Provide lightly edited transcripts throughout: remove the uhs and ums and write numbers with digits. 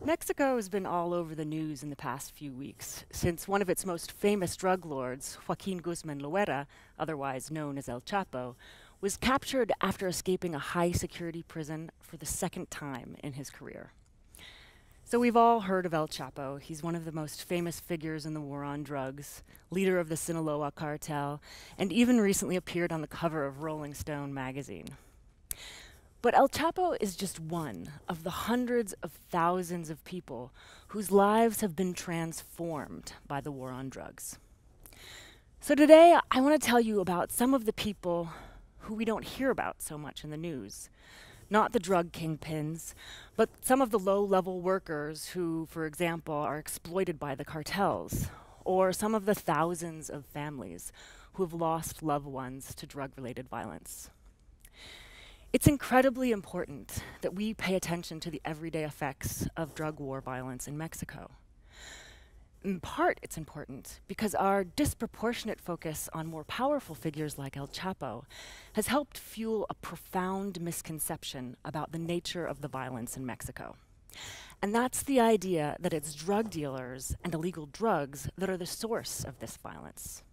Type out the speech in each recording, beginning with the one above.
Mexico has been all over the news in the past few weeks, since one of its most famous drug lords, Joaquin Guzman Loera, otherwise known as El Chapo, was captured after escaping a high-security prison for the second time in his career. So we've all heard of El Chapo. He's one of the most famous figures in the war on drugs, leader of the Sinaloa cartel, and even recently appeared on the cover of Rolling Stone magazine. But El Chapo is just one of the hundreds of thousands of people whose lives have been transformed by the war on drugs. So today, I want to tell you about some of the people who we don't hear about so much in the news. Not the drug kingpins, but some of the low-level workers who, for example, are exploited by the cartels, or some of the thousands of families who have lost loved ones to drug-related violence. It's incredibly important that we pay attention to the everyday effects of drug war violence in Mexico. In part, it's important because our disproportionate focus on more powerful figures like El Chapo has helped fuel a profound misconception about the nature of the violence in Mexico. And that's the idea that it's drug dealers and illegal drugs that are the source of this violence.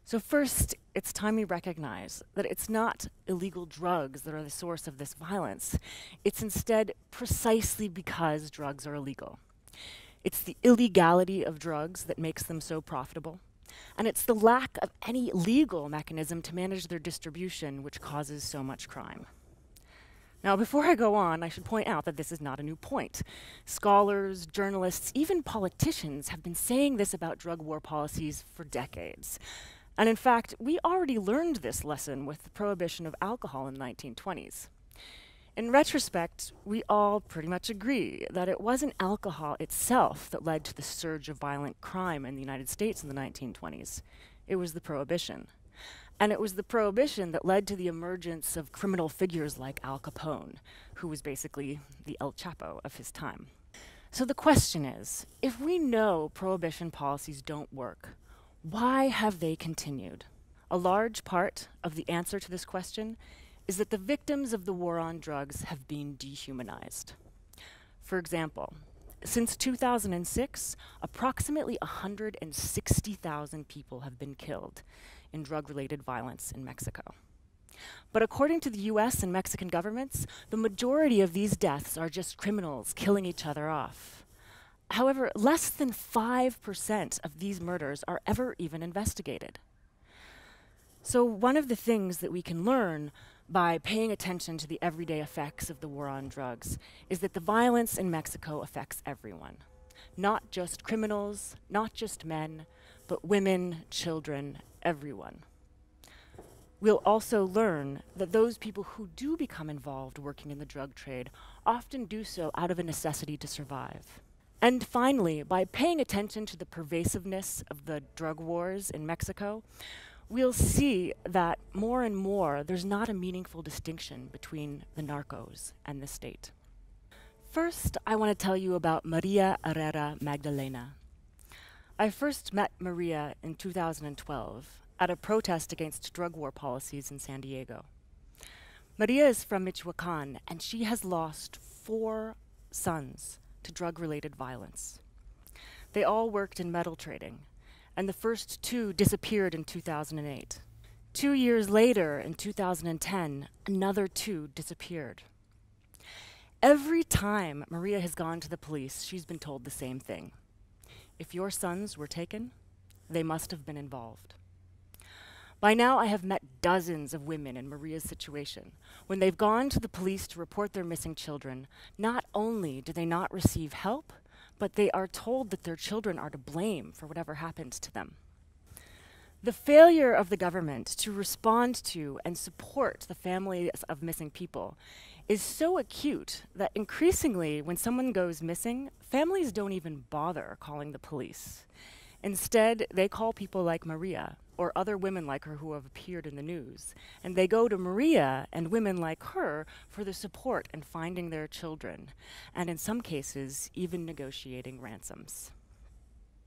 So first, it's time we recognize that it's not illegal drugs that are the source of this violence. It's instead precisely because drugs are illegal. It's the illegality of drugs that makes them so profitable, and it's the lack of any legal mechanism to manage their distribution which causes so much crime. Now, before I go on, I should point out that this is not a new point. Scholars, journalists, even politicians have been saying this about drug war policies for decades. And in fact, we already learned this lesson with the prohibition of alcohol in the 1920s. In retrospect, we all pretty much agree that it wasn't alcohol itself that led to the surge of violent crime in the United States in the 1920s. It was the prohibition. And it was the prohibition that led to the emergence of criminal figures like Al Capone, who was basically the El Chapo of his time. So the question is, if we know prohibition policies don't work, why have they continued? A large part of the answer to this question is that the victims of the war on drugs have been dehumanized. For example, since 2006, approximately 160,000 people have been killed in drug-related violence in Mexico. But according to the US and Mexican governments, the majority of these deaths are just criminals killing each other off. However, less than 5% of these murders are ever even investigated. So one of the things that we can learn by paying attention to the everyday effects of the war on drugs is that the violence in Mexico affects everyone. Not just criminals, not just men, but women, children, everyone. We'll also learn that those people who do become involved working in the drug trade often do so out of a necessity to survive. And finally, by paying attention to the pervasiveness of the drug wars in Mexico, we'll see that more and more there's not a meaningful distinction between the narcos and the state. First, I want to tell you about Maria Herrera Magdalena. I first met Maria in 2012 at a protest against drug war policies in San Diego. Maria is from Michoacan, and she has lost 4 sons to drug-related violence. They all worked in metal trading, and the first 2 disappeared in 2008. 2 years later, in 2010, another 2 disappeared. Every time Maria has gone to the police, she's been told the same thing. If your sons were taken, they must have been involved. By now, I have met dozens of women in Maria's situation. When they've gone to the police to report their missing children, not only do they not receive help, but they are told that their children are to blame for whatever happens to them. The failure of the government to respond to and support the families of missing people is so acute that increasingly, when someone goes missing, families don't even bother calling the police. Instead, they call people like Maria, or other women like her who have appeared in the news, and they go to Maria and women like her for the support in finding their children, and in some cases, even negotiating ransoms.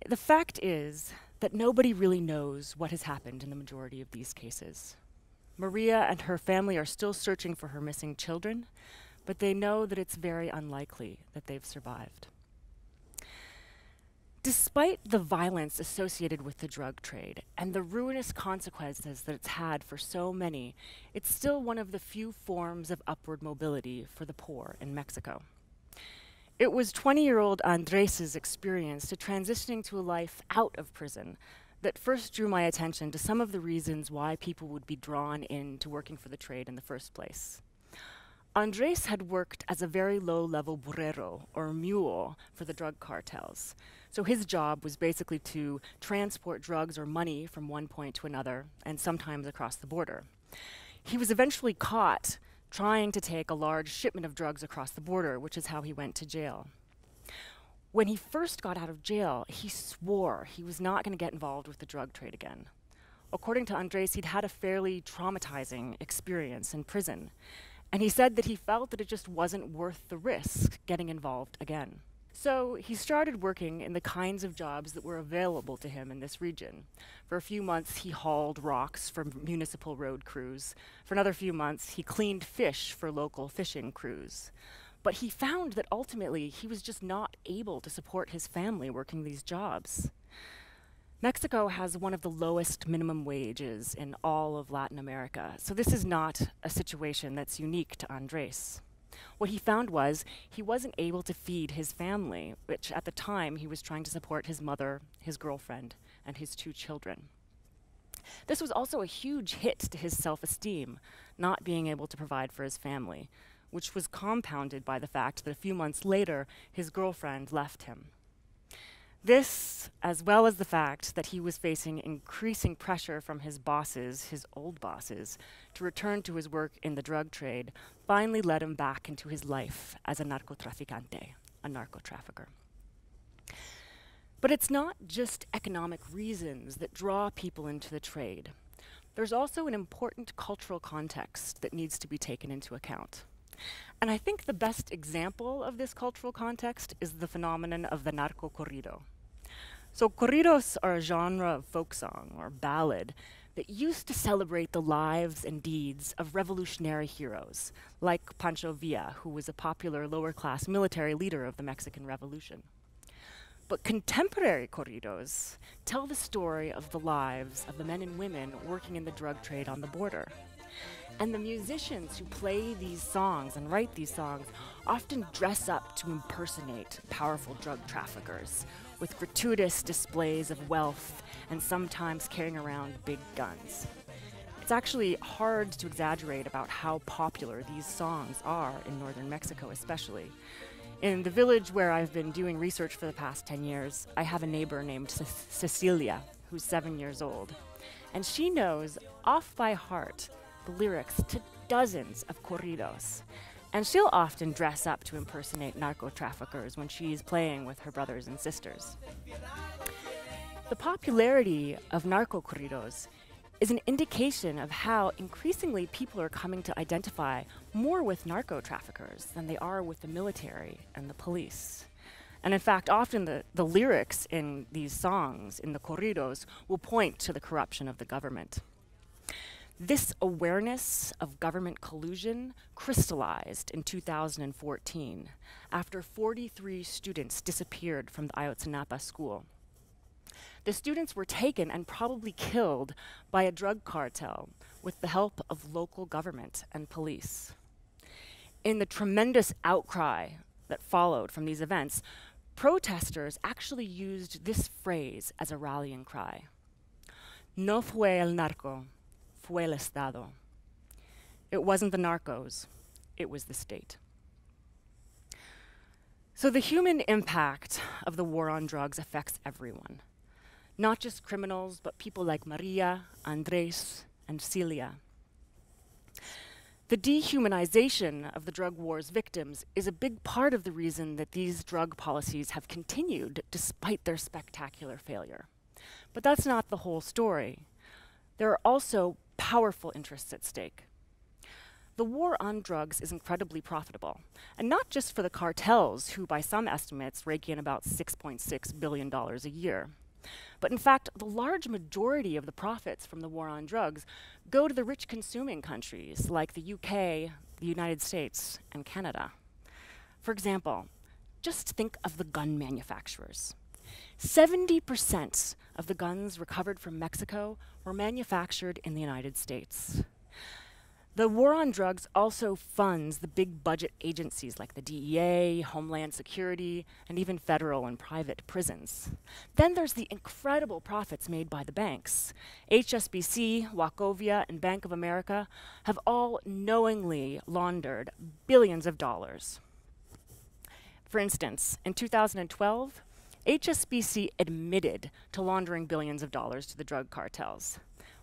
The fact is that nobody really knows what has happened in the majority of these cases. Maria and her family are still searching for her missing children, but they know that it's very unlikely that they've survived. Despite the violence associated with the drug trade and the ruinous consequences that it's had for so many, it's still one of the few forms of upward mobility for the poor in Mexico. It was 20-year-old Andres' experience to transitioning to a life out of prison that first drew my attention to some of the reasons why people would be drawn into working for the trade in the first place. Andres had worked as a very low-level burrero, or mule, for the drug cartels. So his job was basically to transport drugs or money from one point to another, and sometimes across the border. He was eventually caught trying to take a large shipment of drugs across the border, which is how he went to jail. When he first got out of jail, he swore he was not going to get involved with the drug trade again. According to Andres, he'd had a fairly traumatizing experience in prison, and he said that he felt that it just wasn't worth the risk getting involved again. So he started working in the kinds of jobs that were available to him in this region. For a few months, he hauled rocks for municipal road crews. For another few months, he cleaned fish for local fishing crews. But he found that ultimately he was just not able to support his family working these jobs. Mexico has one of the lowest minimum wages in all of Latin America, so this is not a situation that's unique to Andres. What he found was he wasn't able to feed his family, which at the time he was trying to support his mother, his girlfriend, and his 2 children. This was also a huge hit to his self-esteem, not being able to provide for his family, which was compounded by the fact that a few months later, his girlfriend left him. This, as well as the fact that he was facing increasing pressure from his bosses, his old bosses, to return to his work in the drug trade, finally led him back into his life as a narcotraficante, a narco-trafficker. But it's not just economic reasons that draw people into the trade. There's also an important cultural context that needs to be taken into account. And I think the best example of this cultural context is the phenomenon of the narco corrido. So corridos are a genre of folk song or ballad that used to celebrate the lives and deeds of revolutionary heroes, like Pancho Villa, who was a popular lower-class military leader of the Mexican Revolution. But contemporary corridos tell the story of the lives of the men and women working in the drug trade on the border. And the musicians who play these songs and write these songs often dress up to impersonate powerful drug traffickers, with gratuitous displays of wealth and sometimes carrying around big guns. It's actually hard to exaggerate about how popular these songs are in northern Mexico especially. In the village where I've been doing research for the past 10 years, I have a neighbor named Cecilia, who's 7 years old. And she knows off by heart the lyrics to dozens of corridos. And she'll often dress up to impersonate narco-traffickers when she's playing with her brothers and sisters. The popularity of narco-corridos is an indication of how increasingly people are coming to identify more with narco-traffickers than they are with the military and the police. And in fact, often the lyrics in these songs, in the corridos, will point to the corruption of the government. This awareness of government collusion crystallized in 2014 after 43 students disappeared from the Ayotzinapa school. The students were taken and probably killed by a drug cartel with the help of local government and police. In the tremendous outcry that followed from these events, protesters actually used this phrase as a rallying cry. No fue el narco, fue el Estado. It wasn't the narcos, it was the state. So the human impact of the war on drugs affects everyone. Not just criminals, but people like Maria, Andres, and Celia. The dehumanization of the drug war's victims is a big part of the reason that these drug policies have continued despite their spectacular failure. But that's not the whole story. There are also powerful interests at stake. The war on drugs is incredibly profitable, and not just for the cartels, who by some estimates rake in about $6.6 billion a year. But in fact, the large majority of the profits from the war on drugs go to the rich consuming countries like the UK, the United States, and Canada. For example, just think of the gun manufacturers. 70% of the guns recovered from Mexico were manufactured in the United States. The war on drugs also funds the big budget agencies like the DEA, Homeland Security, and even federal and private prisons. Then there's the incredible profits made by the banks. HSBC, Wachovia, and Bank of America have all knowingly laundered billions of dollars. For instance, in 2012, HSBC admitted to laundering billions of dollars to the drug cartels.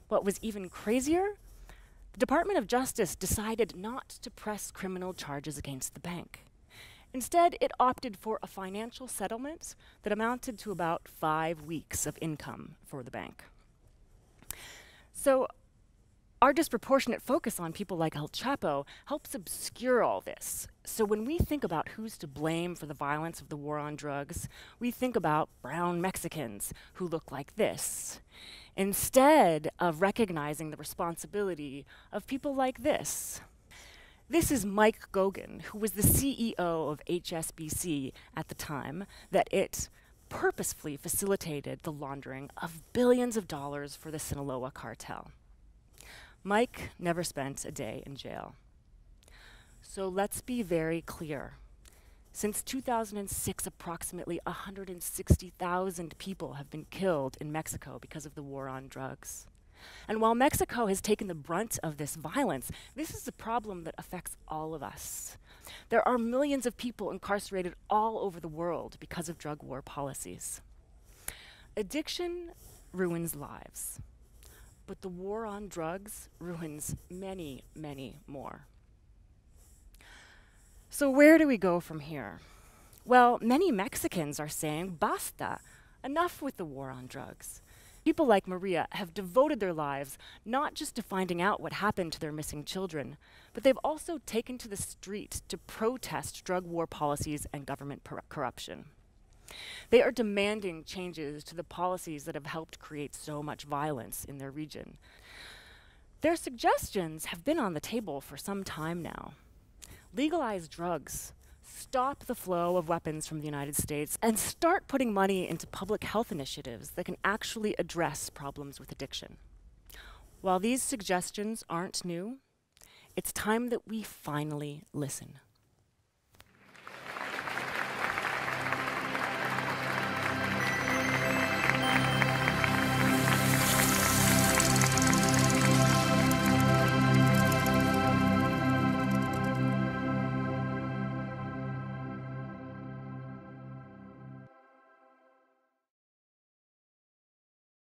What was even crazier? The Department of Justice decided not to press criminal charges against the bank. Instead, it opted for a financial settlement that amounted to about 5 weeks of income for the bank. So, our disproportionate focus on people like El Chapo helps obscure all this. So when we think about who's to blame for the violence of the war on drugs, we think about brown Mexicans who look like this, instead of recognizing the responsibility of people like this. This is Mike Gogan, who was the CEO of HSBC at the time that it purposefully facilitated the laundering of billions of dollars for the Sinaloa cartel. Mike never spent a day in jail. So let's be very clear. Since 2006, approximately 160,000 people have been killed in Mexico because of the war on drugs. And while Mexico has taken the brunt of this violence, this is a problem that affects all of us. There are millions of people incarcerated all over the world because of drug war policies. Addiction ruins lives. But the war on drugs ruins many, many more. So where do we go from here? Well, many Mexicans are saying, basta, enough with the war on drugs. People like Maria have devoted their lives not just to finding out what happened to their missing children, but they've also taken to the street to protest drug war policies and government corruption. They are demanding changes to the policies that have helped create so much violence in their region. Their suggestions have been on the table for some time now. Legalize drugs, stop the flow of weapons from the United States, and start putting money into public health initiatives that can actually address problems with addiction. While these suggestions aren't new, it's time that we finally listen.